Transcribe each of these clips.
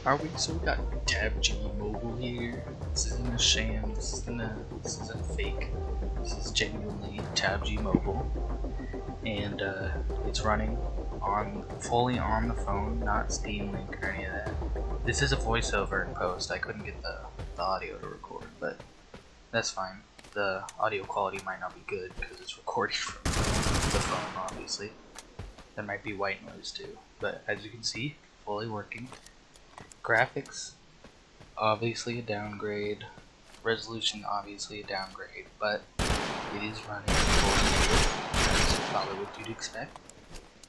So we got Tabg mobile here. This isn't a sham, this isn't fake. This is genuinely Tabg mobile. And it's running fully on the phone, not Steam Link or any of that. This is a voiceover in post. I couldn't get the audio to record, but that's fine. The audio quality might not be good because it's recording from the phone, obviously. There might be white noise too, but as you can see, fully working. Graphics, obviously a downgrade. Resolution, obviously a downgrade, but it is running full. That's probably what you'd expect.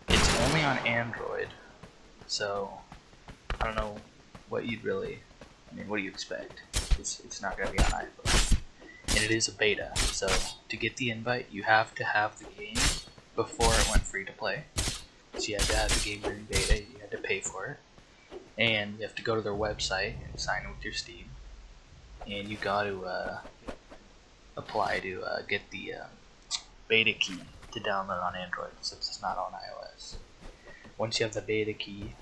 It's only on Android, so I don't know what you'd really. What do you expect? It's not gonna be on iPhone, and it is a beta. So to get the invite, you have to have the game before it went free to play. So you had to have the game during beta. You had to pay for it. And you have to go to their website and sign in with your Steam, and you got to apply to get the beta key to download on Android since it's not on iOS. Once you have the beta key,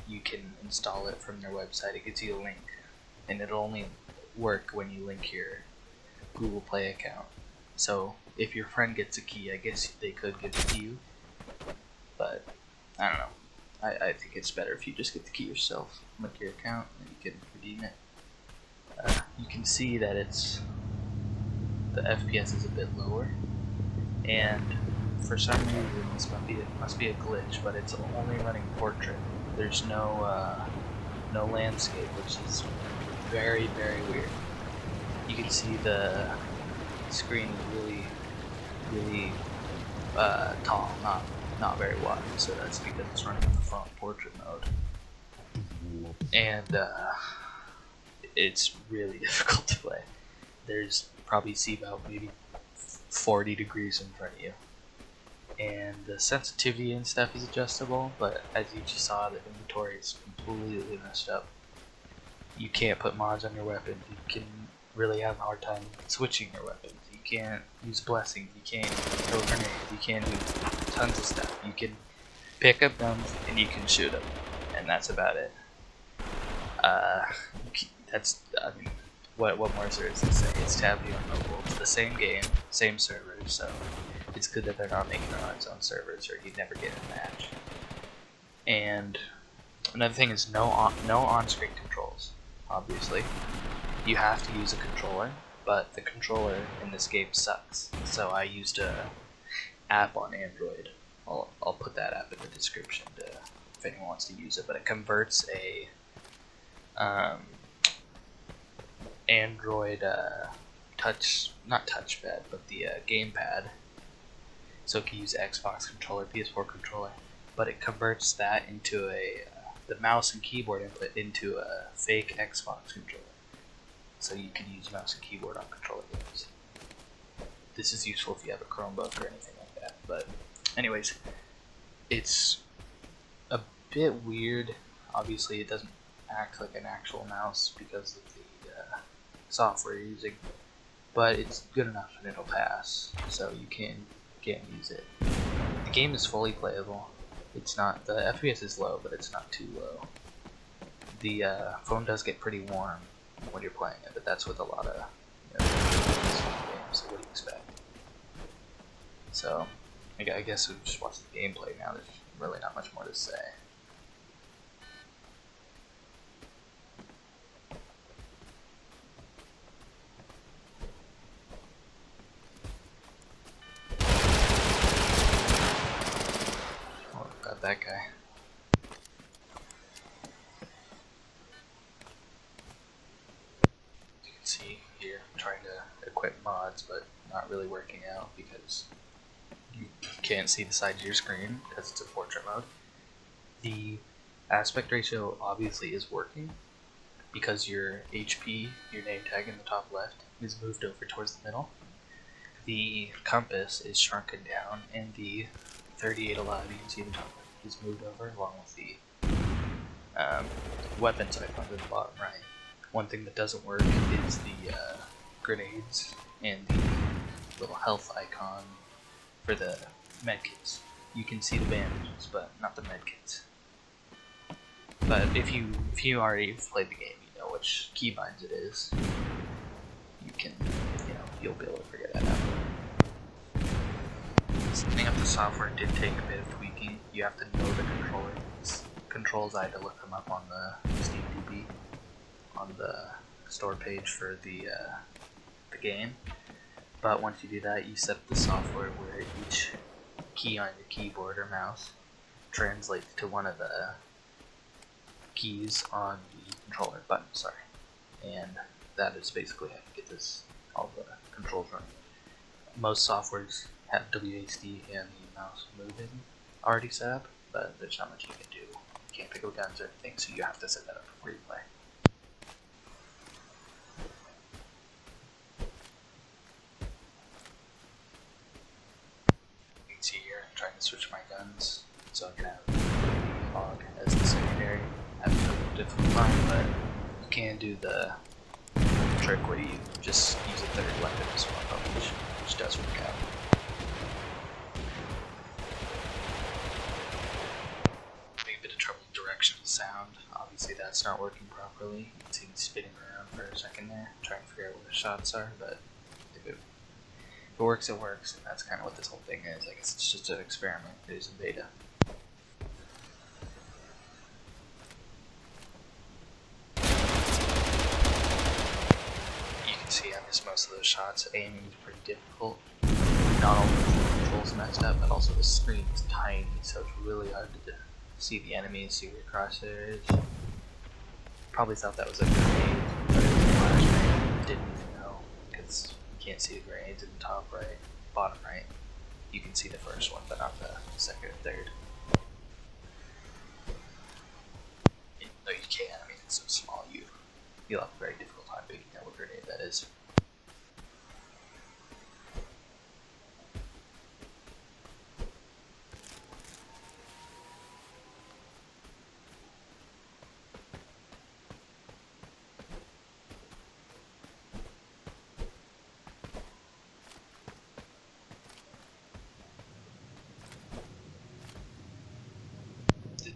you can install it from their website. It gives you a link, and it'll only work when you link your Google Play account. So if your friend gets a key, I guess they could give it to you, but I don't know. I think it's better if you just get the key yourself, link your account, and you can redeem it. You can see that the FPS is a bit lower, and for some reason this must be a glitch, but it's only running portrait. There's no landscape, which is very, very weird. You can see the screen is really tall, not very wide, so that's because it's running in the front portrait mode, and it's really difficult to play. There's probably see about maybe 40 degrees in front of you, and the sensitivity and stuff is adjustable, but as you just saw, the inventory is completely messed up. You can't put mods on your weapon. You can really have a hard time switching your weapons. You can't use blessings. You can't throw grenades. You can't do tons of stuff. You can pick up guns and you can shoot them, and that's about it. What more is there to say? It's Tabg on mobile. It's the same game, same servers, so it's good that they're not making it on its own servers, or you'd never get a match. And another thing is no on-screen controls. Obviously, you have to use a controller, but the controller in this game sucks. So I used a app on Android. I'll put that app in the description if anyone wants to use it. But it converts a Android not touchpad, but the gamepad. So it can use Xbox controller, PS4 controller, but it converts that into the mouse and keyboard input into a fake Xbox controller. So you can use mouse and keyboard on controller games. This is useful if you have a Chromebook or anything like that. But anyways, it's a bit weird. Obviously it doesn't act like an actual mouse because of the software you're using, but it's good enough and it'll pass, so you can use it. The game is fully playable. It's not, the FPS is low, but it's not too low. The phone does get pretty warm when you're playing it, but that's with a lot of games, so what do you expect? So I guess we just watch the gameplay now. There's really not much more to say. Oh, got that guy. See here, I'm trying to equip mods, but not really working out because you can't see the sides of your screen because it's a portrait mode. The aspect ratio obviously is working because your HP, your name tag in the top left, is moved over towards the middle. The compass is shrunken down, and the 38 alive, you can see the top left, is moved over along with the weapons icon to the bottom right. One thing that doesn't work is the grenades and the little health icon for the medkits. You can see the bandages, but not the medkits. But if you already played the game, you know which keybinds it is. You can, you'll be able to figure that out. Setting up the software did take a bit of tweaking. You have to know the controls. I had to look them up on the SteamDB, on the store page for the game. But once you do that, you set up the software where each key on your keyboard or mouse translates to one of the keys on the controller button. And that is basically how you get all the controls running. Most softwares have WASD and the mouse moving already set up, but there's not much you can do. You can't pick up guns or anything, so you have to set that up before you play. You can see here I'm trying to switch my guns so I can have Fog as the secondary. Having a difficult time, but you can do the trick where you just use a third weapon as well, which does work out. Having a bit of trouble with direction and sound. Obviously that's not working properly. You can see me spinning around for a second there, trying to figure out where the shots are, but if it works, it works, and that's kind of what this whole thing is. I guess it's just an experiment. It is a beta. See, I missed most of those shots. Aiming is pretty difficult. Not only the controls messed up, but also the screen is tiny, so it's really hard to see the enemies, see where your crosshair is. Probably thought that was a grenade, but it was a flashbang. Didn't even know, because you can't see the grenades in the top right, bottom right. You can see the first one, but not the second or third. Though you can, I mean, it's so small, you'll have a very difficult time picking out what grenade that is.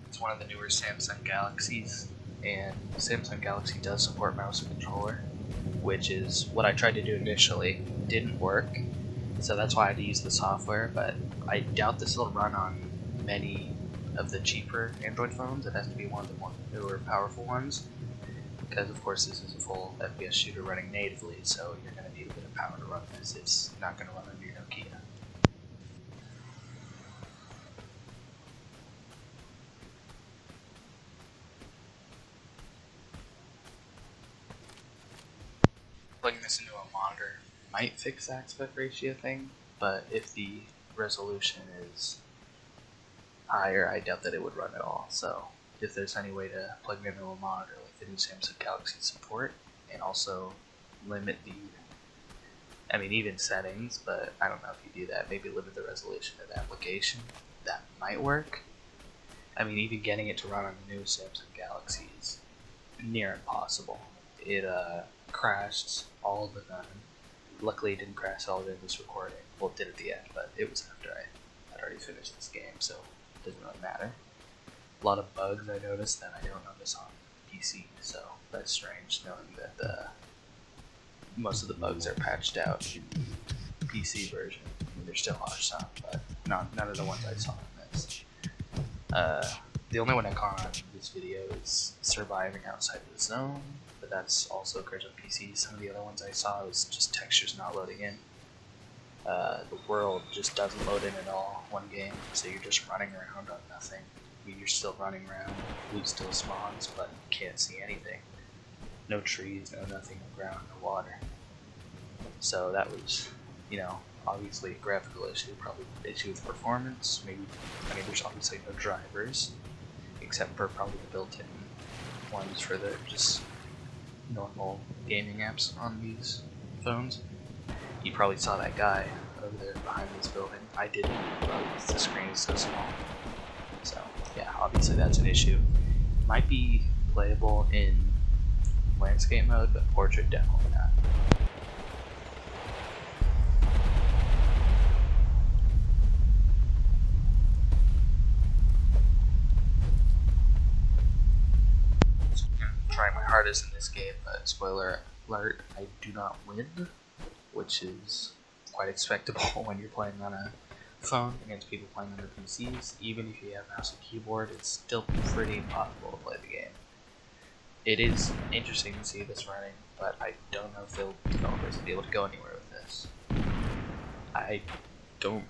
It's one of the newer Samsung Galaxies, and Samsung Galaxy does support mouse and controller, which is what I tried to do initially. Didn't work, so that's why I had to use the software, but I doubt this will run on many of the cheaper Android phones. It has to be one of the more newer, powerful ones, because of course this is a full FPS shooter running natively, so you're going to need a bit of power to run this. It's not going to run on your Nokia. Plugging this into a monitor might fix the aspect ratio thing, but if the resolution is higher, I doubt that it would run at all. So if there's any way to plug it into a monitor like the new Samsung Galaxy support, and also limit even settings, but I don't know if you do that, maybe limit the resolution of the application, that might work. I mean, even getting it to run on the new Samsung Galaxy is near impossible. It crashed all the time. Luckily it didn't crash all during this recording. Well, it did at the end, but it was after I had already finished this game, so it doesn't really matter. A lot of bugs I noticed that I don't notice on PC, so that's strange knowing that most of the bugs are patched out in the PC version. I mean, there's still some, but none of the ones I saw in this. The only one I caught on this video is surviving outside of the zone, but that's also occurs on PC. Some of the other ones I saw was just textures not loading in. The world just doesn't load in at all one game, so you're just running around on nothing. I mean, you're still running around, loot still spawns, but you can't see anything. No trees, no nothing, no ground, no water. So that was, obviously a graphical issue, probably an issue with performance. There's obviously no drivers, except for probably the built-in ones for the just normal gaming apps on these phones. You probably saw that guy over there behind this building. I didn't, because the screen is so small. So yeah, obviously that's an issue. Might be playable in landscape mode, but portrait definitely not. trying my hardest in this game, but spoiler alert, I do not win, which is quite expectable when you're playing on a phone against people playing on their PCs. Even if you have mouse and keyboard, it's still pretty impossible to play the game. It is interesting to see this running, but I don't know if the developers will be able to go anywhere with this. I don't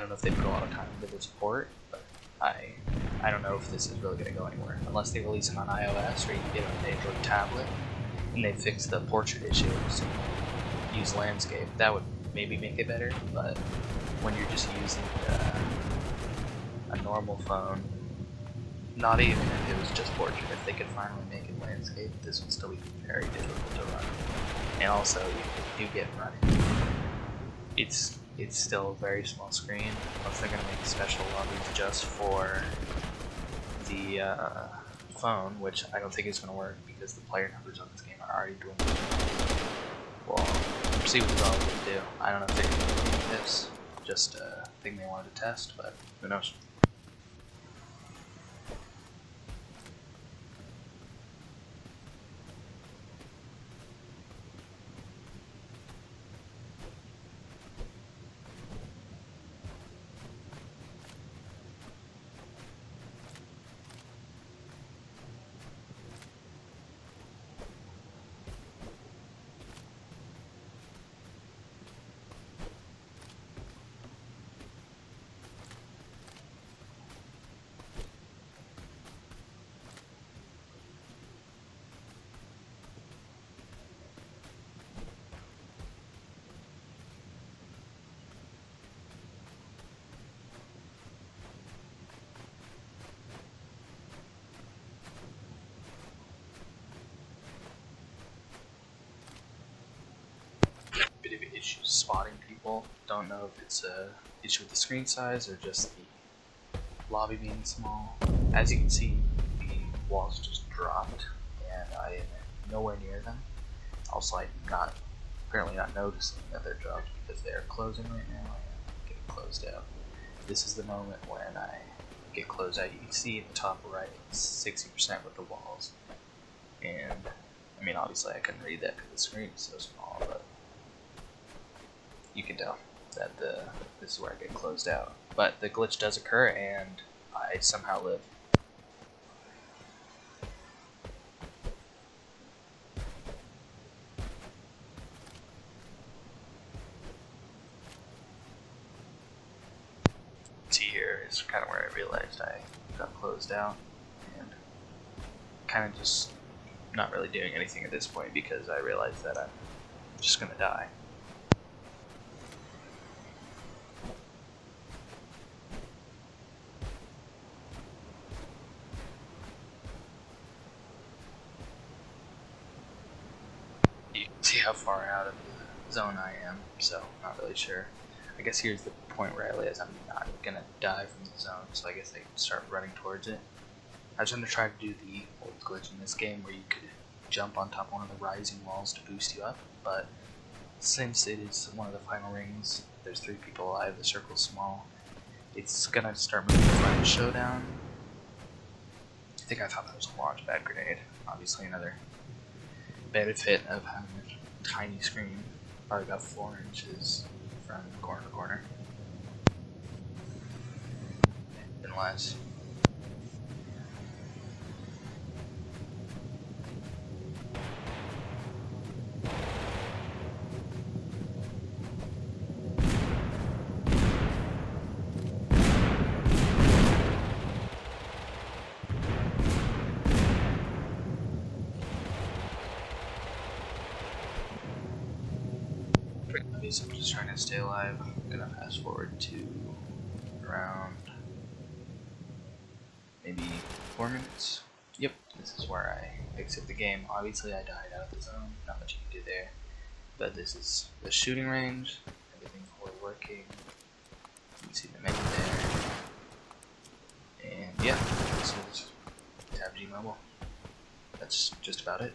know if they put a lot of time into the support, but I don't know if this is really going to go anywhere unless they release it on iOS or you can get it on an Android tablet and they fix the portrait issues. Use landscape, that would maybe make it better, but when you're just using a normal phone, not even if it was just portrait, if they could finally make it landscape, this would still be very difficult to run. And also, you do get running. It's still a very small screen, unless they're going to make special lobbies just for the phone, which I don't think is going to work because the player numbers on this game are already dwindling. Well, see what the developers do. I don't know if they're going to do this, just a thing they wanted to test, but who knows. Bit of issues spotting people. Don't know if it's a issue with the screen size or just the lobby being small. As you can see, the walls just dropped and I am nowhere near them. Also, I'm apparently not noticing that they're dropped because they are closing right now. I am getting closed out. This is the moment when I get closed out. You can see in the top right, it's 60% with the walls. And I mean, obviously I couldn't read that because the screen is so small, but you can tell that this is where I get closed out. But the glitch does occur and I somehow live. See, here is kind of where I realized I got closed out and kind of just not really doing anything at this point because I realized that I'm just gonna die. You can see how far out of the zone I am, so not really sure. I guess here's the point where I realize I'm not gonna die from the zone, so I guess I can start running towards it. I was gonna try to do the old glitch in this game where you could jump on top of one of the rising walls to boost you up, but since it is one of the final rings, there's 3 people alive, the circle's small, it's gonna start moving to final showdown. I think I thought that was a launch pad grenade. Obviously another benefit of having a tiny screen, probably about 4 inches from corner to corner. And less. So I'm just trying to stay alive. I'm gonna fast forward to around maybe 4 minutes. Yep, this is where I exit the game. Obviously I died out of the zone, not much you can do there. But this is the shooting range, everything's fully working. You can see the menu there. And yeah, this is Tabg Mobile. That's just about it.